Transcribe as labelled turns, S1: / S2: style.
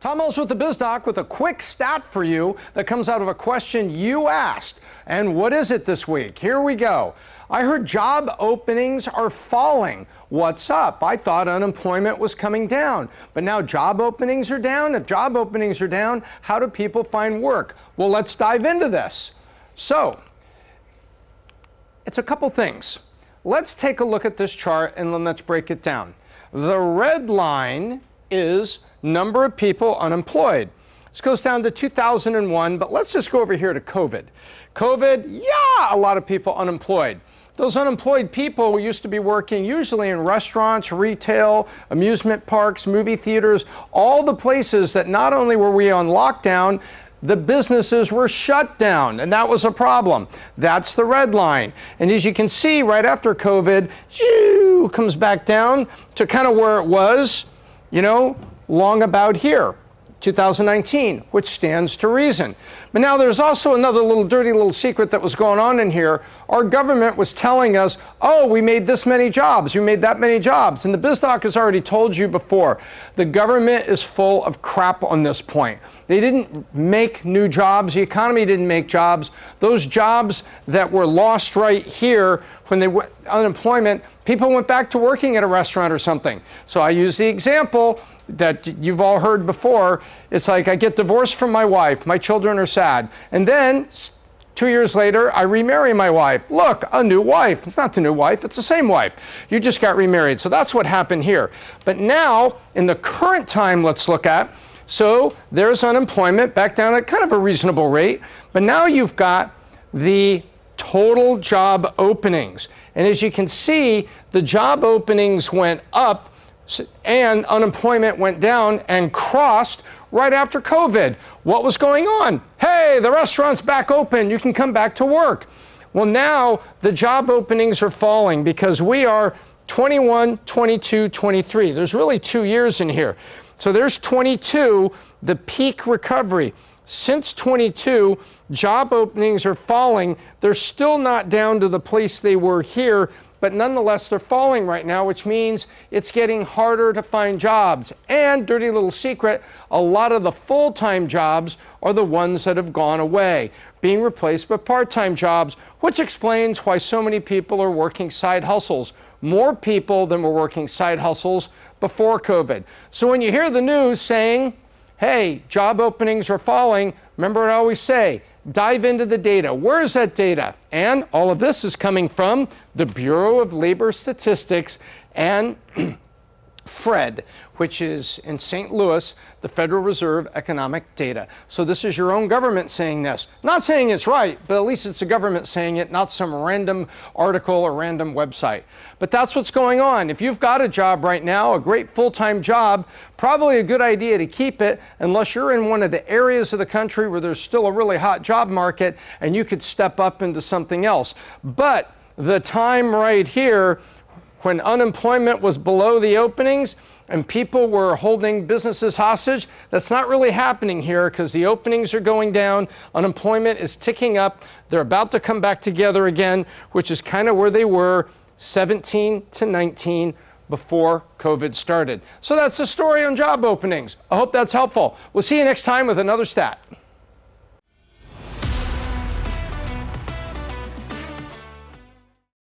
S1: Tom Mills with the Biz Doc with a quick stat for you that comes out of a question you asked. And what is it this week? Here we go. I heard job openings are falling. What's up? I thought unemployment was coming down, but now job openings are down. If job openings are down, how do people find work? Well, let's dive into this. So, it's a couple things. Let's take a look at this chart and then let's break it down. The red line is number of people unemployed. This goes down to 2001, but let's just go over here to COVID. COVID, yeah, a lot of people unemployed. Those unemployed people used to be working usually in restaurants, retail, amusement parks, movie theaters, all the places that not only were we on lockdown, the businesses were shut down, and that was a problem. That's the red line. And as you can see, right after COVID, comes back down to kind of where it was, long about here, 2019, which stands to reason. But now there's also another dirty little secret that was going on in here. Our government was telling us, oh, we made this many jobs, we made that many jobs. And the Biz Doc has already told you before, the government is full of crap on this point. They didn't make new jobs. The economy didn't make jobs. Those jobs that were lost right here when they went unemployment, people went back to working at a restaurant or something. So I use the example that you've all heard before. It's like I get divorced from my wife, my children are sad, and then 2 years later I remarry my wife. Look, a new wife. It's not the new wife, it's the same wife. You just got remarried. So that's what happened here. But now in the current time, let's look at, so there's unemployment back down at kind of a reasonable rate, but now you've got the total job openings. And as you can see, the job openings went up and unemployment went down and crossed right after COVID. What was going on? Hey, the restaurant's back open. You can come back to work. Well, now the job openings are falling because we are 21, 22, 23. There's really 2 years in here. So there's 22, the peak recovery. Since 22, job openings are falling. They're still not down to the place they were here, but nonetheless, they're falling right now, which means it's getting harder to find jobs. And dirty little secret, a lot of the full-time jobs are the ones that have gone away, being replaced by part-time jobs, which explains why so many people are working side hustles. More people than were working side hustles before COVID. So when you hear the news saying, hey, job openings are falling, remember what I always say, dive into the data. Where is that data? And all of this is coming from the Bureau of Labor Statistics and FRED, which is in St. Louis, the Federal Reserve Economic Data. So this is your own government saying this. Not saying it's right, but at least it's the government saying it, not some random article or random website. But that's what's going on. If you've got a job right now, a great full-time job, probably a good idea to keep it unless you're in one of the areas of the country where there's still a really hot job market and you could step up into something else. But the time right here when unemployment was below the openings and people were holding businesses hostage, that's not really happening here because the openings are going down, unemployment is ticking up, they're about to come back together again, which is kind of where they were 17 to 19 before COVID started. So that's the story on job openings. I hope that's helpful. We'll see you next time with another stat.